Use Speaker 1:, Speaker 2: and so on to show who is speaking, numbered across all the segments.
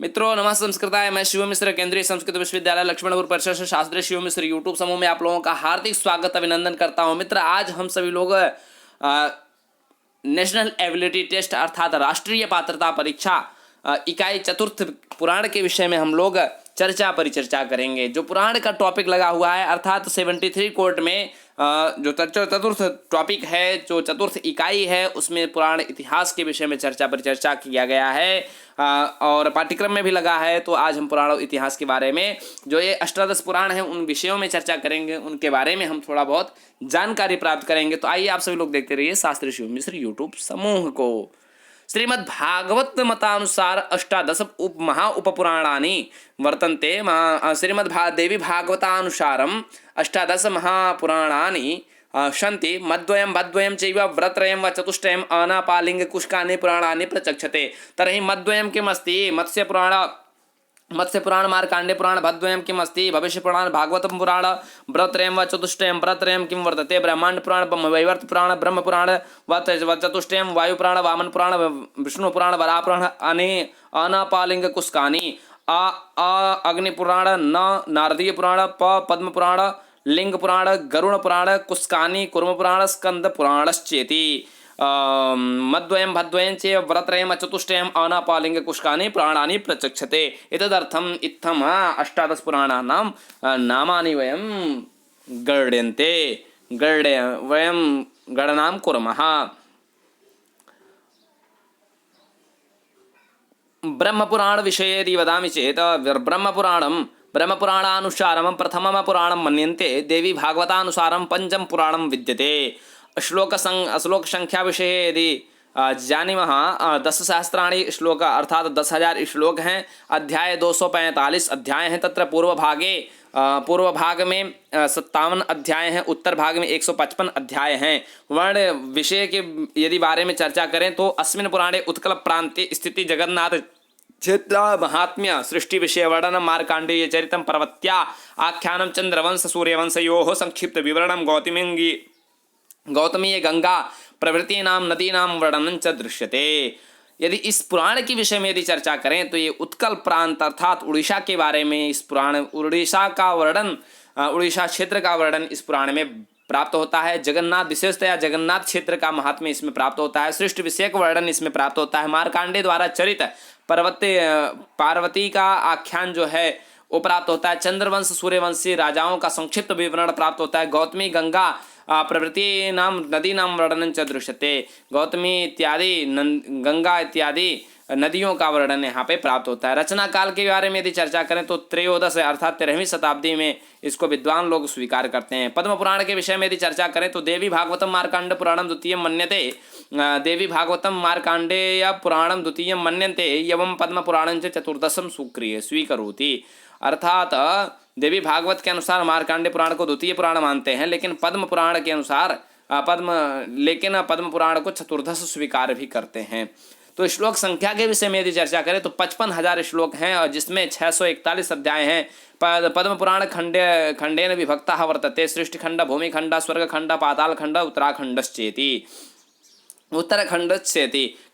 Speaker 1: मित्रों नमः संस्कृताय। मैं शिव मिश्र, केंद्रीय संस्कृत विश्वविद्यालय लक्ष्मणपुर परिसर से शास्त्री शिव मिश्र यूट्यूब समूह में आप लोगों का हार्दिक स्वागत अभिनंदन करता हूं। मित्र, आज हम सभी लोग नेशनल एबिलिटी टेस्ट अर्थात राष्ट्रीय पात्रता परीक्षा इकाई चतुर्थ पुराण के विषय में हम लोग परिचर्चा करेंगे। जो पुराण का टॉपिक लगा हुआ है अर्थात 73 कोर्ट में जो चतुर्थ टॉपिक है, जो चतुर्थ इकाई है, उसमें पुराण इतिहास के विषय में परिचर्चा किया गया है और पाठ्यक्रम में भी लगा है। तो आज हम पुराण इतिहास के बारे में जो ये अष्टादश पुराण है उन विषयों में चर्चा करेंगे, उनके बारे में हम थोड़ा बहुत जानकारी प्राप्त करेंगे। तो आइए आप सभी लोग देखते रहिए शास्त्री शिव मिश्र यूट्यूब समूह को। श्रीमद् भागवत मतानुसार अष्टादश महा उपपुराणानि वर्तन्ते। देवी भागवतानुसारम अष्टादश महापुराणानि सन्ति। मद्वयं भद्वयं चैव व्रत्रयं व चतुष्टयम् अनापालिङ्गकुष्कानि पुराणानि प्रचक्षते। तर्हि मद्वयं किमस्ति? मत्स्य पुराण, मार्कांडे पुराण, भद्वयं किम् अस्ति? भविष्य पुराण, भागवतम पुराण, व्रत्रयं व चतुष्टयं व्रत्रयं किं वर्तते? ब्रह्मांड पुराण, वैवर्त पुराण, ब्रह्म पुराण व चतुष्टयं वायु पुराण, वामन पुराण, विष्णु पुराण, वराह पुराण, अनापालिङ्गकुष्कानि, अग्नि पुराण, न नारदीय पुराण, पद्म पुराण, लिंग पुराण, गरुण पुराण, कुष्कानि, कूर्म पुराण, स्कंद पुराणश्चेति। मद्वयं भद्वयं च व्रत्रयं चतुष्टयम् अनापालिङ्गकुष्कानि पुराणानि प्रचक्षते। एतदर्थम् इत्थम् अष्टादश पुराणानां नामानि वयं वयं गणनां कुर्मः। ब्रह्मपुराण विषये यदि वदामि चेत् ब्रह्मपुराणानुसारं प्रथमं पुराणं मन्यन्ते। देवी भागवतानुसारं पंचम पुराणं विद्यते। श्लोक संख्या विषय यदि जानीमः 10 सहस्राणि श्लोक अर्थात 10,000 श्लोक हैं। अध्याय 245 अध्याय हैं। तत्र पूर्व भाग में 57 अध्याय हैं, उत्तर भाग में 155 अध्याय हैं। वर्ण विषय के यदि बारे में चर्चा करें तो अस्मिन् पुराणे उत्कल प्रांते स्थिति जगन्नाथ क्षेत्र महात्म्य सृष्टि विषय वर्णन, मार्कांडेय चरितम, पर्वत्या आख्यानम, चंद्रवंश सूर्यवंशयोः संक्षिप्त विवरणम, गौतमीय गंगा प्रभृतीनां नदीनां वर्णनं च दृश्यते। यदि इस पुराण के विषय में यदि चर्चा करें तो ये उत्कल प्रांत अर्थात उड़ीसा के बारे में इस पुराण उड़ीसा क्षेत्र का वर्णन इस पुराण में प्राप्त होता है। जगन्नाथ, विशेषतया जगन्नाथ क्षेत्र का महात्म्य इसमें प्राप्त होता है। सृष्टि विषयक वर्णन इसमें प्राप्त होता है। मार्कांडे द्वारा चरित पार्वती का आख्यान जो है वो प्राप्त होता है। चंद्रवंश सूर्यवंशी राजाओं का संक्षिप्त विवरण प्राप्त होता है। गौतमी गंगा प्रभृतीनां नदीनां वर्णनं च दृश्यते। गौतमी इत्यादि गंगा इत्यादि नदियों का वर्णन यहाँ पे प्राप्त होता है। रचना काल के बारे में यदि चर्चा करें तो त्रयोदश अर्थात 13वीं शताब्दी में इसको विद्वान लोग स्वीकार करते हैं। पद्म पुराण के विषय में यदि चर्चा करें तो देवी भागवतम मार्कांड पुराणम द्वितीयं मन्यते। देवी भागवतम मार्कांडेय पुराणम द्वितीयं मन्यन्ते एवं पद्म पुराणं च चतुर्दशम स्वीकरोति। अर्थात देवी भागवत के अनुसार मार्कांडे पुराण को द्वितीय पुराण मानते हैं, लेकिन पद्म पुराण के अनुसार पद्म पुराण को चतुर्दश स्वीकार भी करते हैं। तो श्लोक संख्या के विषय में यदि चर्चा करें तो 55,000 श्लोक हैं और जिसमें 641 अध्याय हैं। पद्म पुराण खंडेन विभक्तः वर्तते। सृष्टिखंड, भूमिखंड, स्वर्गखंड, पातालखंड, उत्तराखंडश्चेति।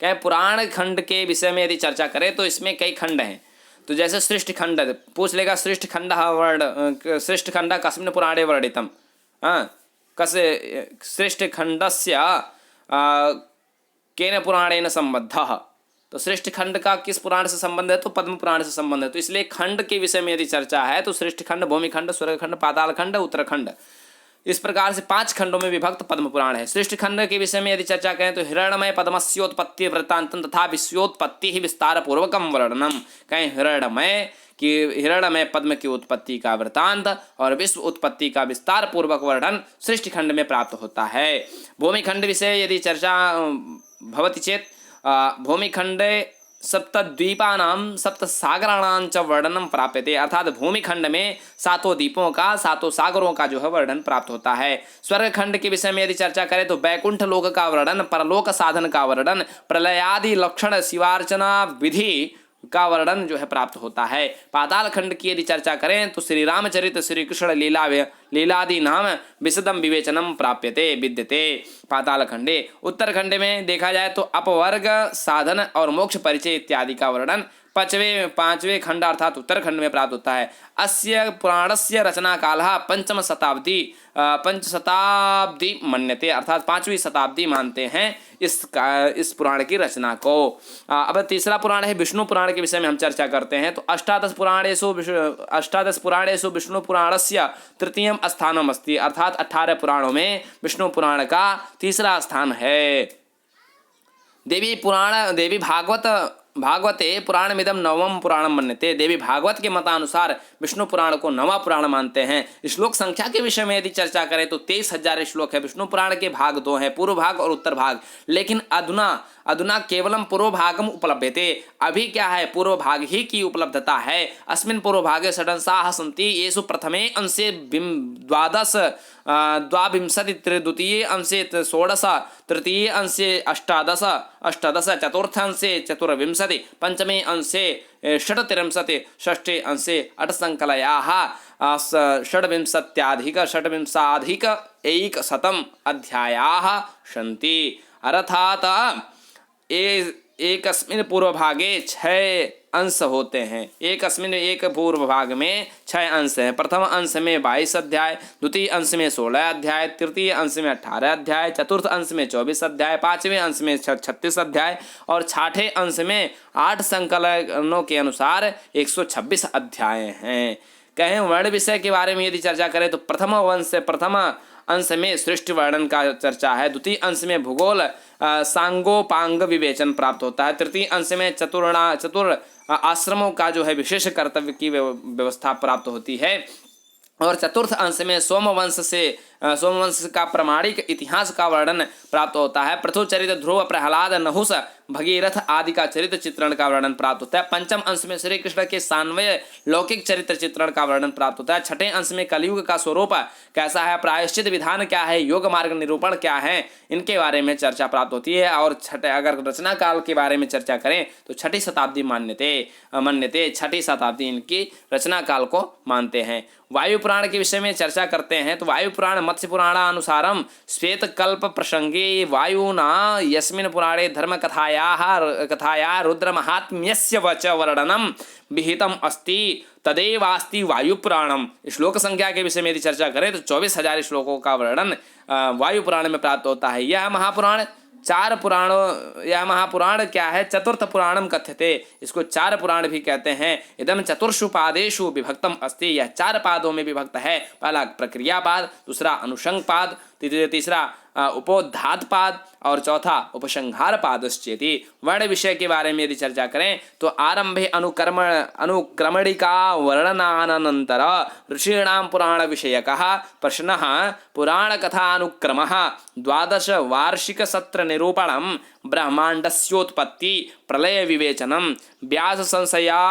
Speaker 1: क्या पुराण खंड के विषय में यदि चर्चा करें तो इसमें कई खंड हैं। तो जैसे सृष्टिखंड पूछ लेगा, सृष्टिखंड कस्मिन् पुराणे वर्णितम्, सृष्टिखंडस्य केन पुराणेन संबद्धः। तो सृष्टिखंड का किस पुराण से संबंध है? तो पद्म पुराण से संबंध है। तो इसलिए खंड के विषय में यदि चर्चा है तो सृष्टिखंड, भूमिखंड, स्वर्गखंड, पातालखंड, उत्तराखंड, इस प्रकार से 5 खंडों में विभक्त पद्म पुराण है। सृष्टिखंड के विषय में यदि चर्चा करें तो हिरण्मय पद्मस्योत्पत्ति वृत्तांतं तथा विश्वोत्पत्ति ही विस्तार पूर्वकम वर्णनम। कहें हिरण्मय पद्म की उत्पत्ति का वृत्तांत और विश्व उत्पत्ति का विस्तार पूर्वक वर्णन सृष्टिखंड में प्राप्त होता है। भूमिखंड विषय यदि चर्चा भवति चेत भूमिखंडे सप्तद्वीपानां सप्तसागराणां च वर्णनम प्राप्यते। अर्थात भूमिखंड में 7 द्वीपों का, 7 सागरों का जो है वर्णन प्राप्त होता है। स्वर्गखंड के विषय में यदि चर्चा करें तो बैकुंठ लोक का वर्णन, परलोक साधन का वर्णन, प्रलयादि लक्षण, शिवार्चना विधि का वर्णन जो है प्राप्त होता है। पाताल खंड की यदि चर्चा करें तो श्री रामचरित, श्री कृष्ण लीलादि नाम विशदम विवेचनम प्राप्यते विद्यते पाताल खंडे। उत्तरखंड में देखा जाए तो अपवर्ग, साधन और मोक्ष परिचय इत्यादि का वर्णन पांचवें खंड अर्थात उत्तरखंड में प्राप्त होता है। अस्य पुराणस्य रचना कालः पंच शताब्दी मन्यते, अर्थात 5वीं शताब्दी मानते हैं इस पुराण की रचना को। अब तीसरा पुराण है विष्णु पुराण के विषय में हम चर्चा करते हैं। तो अष्टादश पुराणेषु विष्णु पुराणस्य तृतीयम स्थानम अस्ति, अर्थात 18 पुराणों में विष्णु पुराण का तीसरा स्थान है। देवी भागवते पुराणमिदं नवम पुराणम मन्यते, देवी भागवत के मतानुसार विष्णु पुराण को नवा पुराण मानते हैं। श्लोक संख्या के विषय में यदि चर्चा करें तो 23,000 श्लोक है। विष्णु पुराण के भाग 2 हैं, पूर्व भाग और उत्तर भाग, लेकिन अधुना केवलम पूर्व भागम उपलभ्यते, अभी क्या है पूर्व भाग ही की उपलब्धता है। अस्मिन् पूर्व भागे षडंशाः सन्ति, येषु प्रथमे अंशे 12 द्वितीये अंशे 16, तृतीये अंशे 18, चतुर्थ अंशे 24, पंचमे अंशे 37, षष्ठे अंशे 8 संकलयाः 1,620,100 अध्यायाः सन्ति। अर्थात एकस्मिन् पूर्व भागे 6 अंश होते हैं। एक पूर्व भाग में 6 अंश हैं। प्रथम अंश में 22 अध्याय, द्वितीय अंश में 16 अध्याय, तृतीय अंश में 18 अध्याय, चतुर्थ अंश में 24 अध्याय, पांचवें अंश में 36 अध्याय और छठे अंश में 8 संकलनों के अनुसार 126 अध्याय हैं। कहें वर्ण विषय के बारे में यदि चर्चा करें तो प्रथम अंश में सृष्टि वर्णन का चर्चा है, द्वितीय अंश में भूगोल सांगोपांग विवेचन प्राप्त होता है, तृतीय अंश में चतुर आश्रमों का जो है विशेष कर्तव्य की व्यवस्था प्राप्त होती है और चतुर्थ अंश में सोमवंश का प्रमाणिक इतिहास का वर्णन प्राप्त होता है। पृथु चरित्र ध्रुव प्रहलाद नहुस भगीरथ आदि का चरित्र चित्रण का वर्णन प्राप्त होता है। पंचम अंश में श्री कृष्ण के सान्वय लौकिक चरित्र चित्रण का वर्णन प्राप्त होता है। छठे अंश में कलयुग का स्वरूप कैसा है, प्रायश्चित विधान क्या है, योग मार्ग निरूपण क्या है, इनके बारे में चर्चा प्राप्त होती है। और अगर रचना काल के बारे में चर्चा करें तो 6ठी शताब्दी मान्यते 6ठी शताब्दी इनकी रचना काल को मानते हैं। वायु पुराण के विषय में चर्चा करते हैं तो वायु पुराण मत्स्य पुराणानुसारम श्वेत कल्प प्रसंगे वायुना यस्मिन् पुराणे धर्म कथाया रुद्र महात्म्यस्य वच वर्णनम विहितम अस्ति तदेवास्ति वायु पुराणम। श्लोक संख्या के विषय में यदि चर्चा करें तो 24,000 श्लोकों का वर्णन वायु पुराण में प्राप्त होता है। यह महापुराण क्या है, चतुर्थ पुराणम कथ्यते, इसको 4 पुराण भी कहते हैं। इदम चतुर्षु पादेषु विभक्तम अस्ति, यह 4 पादों में विभक्त है। पहला प्रक्रिया पाद, दूसरा अनुषंग पाद, तीसरा उपोद्घात पाद और चौथा उपसंहार पादश्चेति। वर्ण विषय के बारे में यदि चर्चा करें तो आरंभे अनुक्रमणिका वर्णनानंतर ऋषीणां पुराण विषयकः प्रश्नः पुराण कथानुक्रमः 12 वार्षिक सत्र निरूपणं ब्रह्मांडस्योत्पत्ति प्रलय विवेचनं व्यास संशयापनोदनं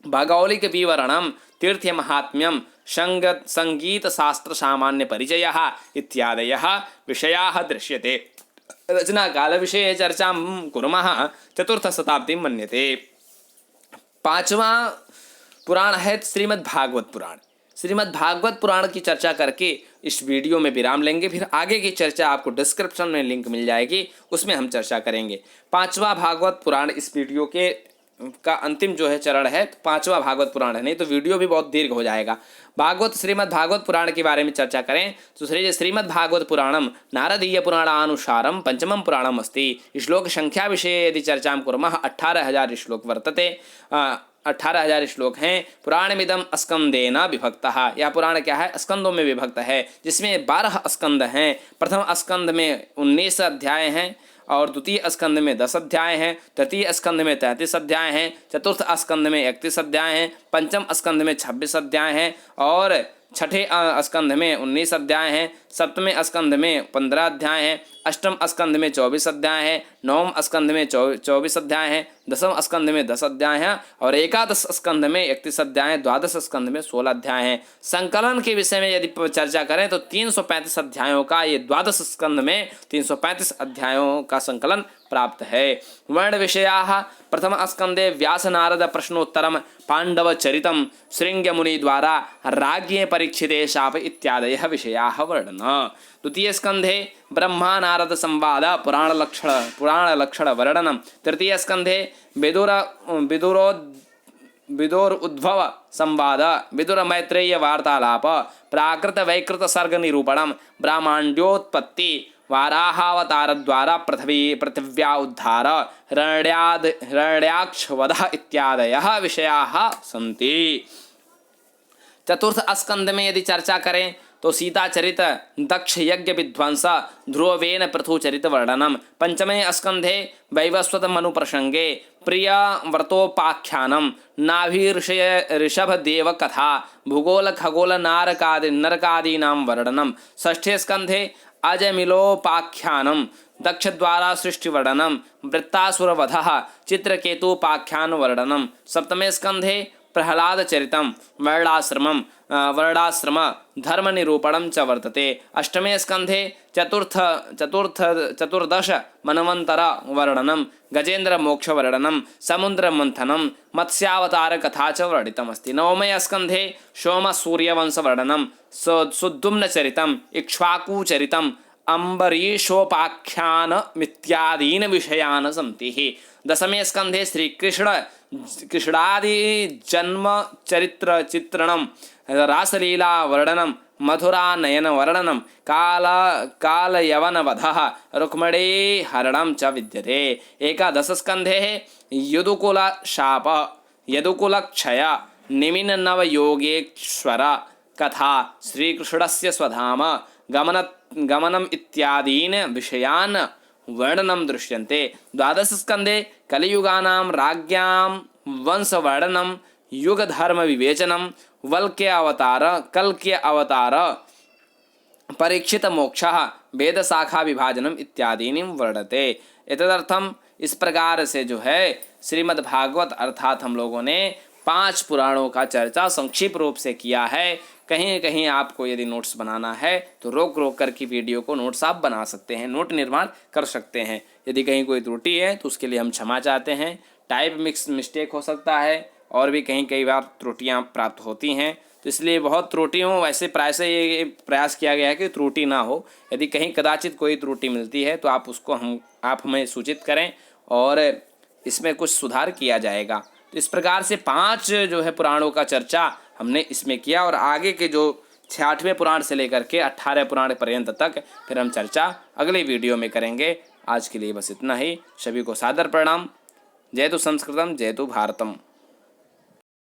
Speaker 1: भौगोलिक विवरणं तीर्थ महात्म्यम संगीत शास्त्र सामान्य परिचयः इत्यादयः विषयाः दृश्यते। रचना काल विषये चर्चां कुर्मः। 4th शताब्दी मन्यते। 5वां पुराण है श्रीमद्भागवत पुराण। श्रीमद्भागवत पुराण की चर्चा करके इस वीडियो में विराम लेंगे, फिर आगे की चर्चा आपको डिस्क्रिप्शन में लिंक मिल जाएगी, उसमें हम चर्चा करेंगे। 5वां भागवत पुराण इस वीडियो का अंतिम जो है चरण है, 5वां भागवत पुराण है, नहीं तो वीडियो भी बहुत दीर्घ हो जाएगा। श्रीमद् भागवत पुराण के बारे में चर्चा करें तो श्रीमद् भागवत पुराणम नारदीय पुराणानुसारम पंचमं पुराणम अस्ति। श्लोक संख्या विषये यदि चर्चां कुर्मः 18,000 श्लोक वर्तते। 18,000 श्लोक हैं। पुराणमिदं स्कंदेन विभक्तः, यह पुराण क्या है, स्कंदों में विभक्त है, जिसमें 12 स्कंद हैं। प्रथम स्कंद में 19 अध्याय हैं और द्वितीय स्कंद में 10 अध्याय हैं, तृतीय स्कंद में 33 अध्याय हैं, चतुर्थ स्कंद में 31 अध्याय हैं, पंचम स्कंद में 26 अध्याय हैं और छठे स्कंद में 19 अध्याय हैं, सप्तमें स्कंद में 15 अध्याय हैं, अष्टम स्कंद में 24 अध्याय हैं, नवम स्कंद में 24 अध्याय हैं, दसम स्कंद में 10 अध्याय हैं और एकादश स्कंद में 31 अध्याय हैं, द्वादश स्कंद में 16 अध्याय हैं। संकलन के विषय में यदि चर्चा करें तो 335 अध्यायों का ये द्वादश स्कंद में 335 अध्यायों का संकलन प्राप्त है। वर्ण विषयाः प्रथम स्कंदे व्यास नारद प्रश्नोत्तरम पांडव चरितम श्रृंग मुनि द्वारा राज्ञे परीक्षिते शाप इत्यादयः विषयाः वर्णन। द्वितीय स्कंधे ब्रह्मा नारद संवाद पुराण लक्षण वर्णनम। तृतीय स्कंधे विदुर उद्भव संवाद विदुर मैत्रेय वार्तालाप प्राकृत वैकृत सर्ग निरूपणम ब्रह्मांडोत्पत्ति वाराहावतार द्वारा पृथिव्या उद्धार हिरण्याक्षवध इत्यादयः विषयाः सन्ति। चतुर्थ स्कंद में यदि चर्चा करें तो सीता चरित, दक्ष यज्ञ विध्वंस, ध्रुवेन पृथुचरित वर्णनम। पंचमे स्कंधे वैवस्वत मनु प्रसंगे प्रिय व्रतोपाख्यानम, नाभि ऋषभ देव कथा, भूगोल खगोल नरकादीनां वर्णनम। षष्ठे स्कंधे अजमिलोपाख्यानम, दक्ष द्वारा सृष्टि वर्णनम, वृत्तासुरवधः, चित्रकेतुपाख्यान वर्णनम। सप्तमे स्कंधे प्रहलाद चरितम वर्णाश्रम धर्म निरूपणम च वर्तते। अष्टमे स्कंधे चतुर्दश मनवंतर वर्णनम, गजेंद्र मोक्ष वर्णनम, समुद्र मंथनम, मत्स्यावतार कथा च वर्णितमस्ति। नवमे स्कंधे सोम सूर्यवंश वर्णनम, सुद्युम्न चरितम, इक्ष्वाकु चरितम, अम्बरीशोपाख्यान मित्यादीन विषयान सन्ति। दशमे स्कंधे श्री कृष्णादि जन्म चरित्र चित्रणम, रासलीला वर्णनम, मधुरा नयन वर्णनम, काल यवन वधः, रुक्मिणी हरणम च विद्यते। एकादश स्कंधे यदुकुल शाप, यदुकुल क्षय, निमिन नव योगेश्वर कथा, श्रीकृष्णस्य स्वधाम गमनम इत्यादीन विषयान वर्णनम दृश्यन्ते। द्वादश स्कंदे कलियुगानां राज्ञां वंश वर्णनम, युग धर्म विवेचनम, कल के अवतार, परीक्षित मोक्षः, वेद शाखा विभाजनम इत्यादीनि वर्णते। एतदर्थम इस प्रकार से जो है श्रीमद् भागवत अर्थात हम लोगों ने 5 पुराणों का चर्चा संक्षिप्त रूप से किया है। कहीं कहीं आपको यदि नोट्स बनाना है तो रोक रोक कर की वीडियो को नोट्स आप बना सकते हैं, नोट निर्माण कर सकते हैं। यदि कहीं कोई त्रुटि है तो उसके लिए हम क्षमा चाहते हैं। टाइप मिस्टेक हो सकता है और भी कई बार त्रुटियां प्राप्त होती हैं, तो इसलिए बहुत त्रुटियों वैसे प्राय से ये प्रयास किया गया है कि त्रुटि ना हो। यदि कहीं कदाचित कोई त्रुटि मिलती है तो आप हमें सूचित करें और इसमें कुछ सुधार किया जाएगा। तो इस प्रकार से 5 जो है पुराणों का चर्चा हमने इसमें किया और आगे के जो 66वें पुराण से लेकर के 18 पुराण पर्यंत तक फिर हम चर्चा अगले वीडियो में करेंगे। आज के लिए बस इतना ही। सभी को सादर प्रणाम। जय तु संस्कृतम, जय तु भारतम।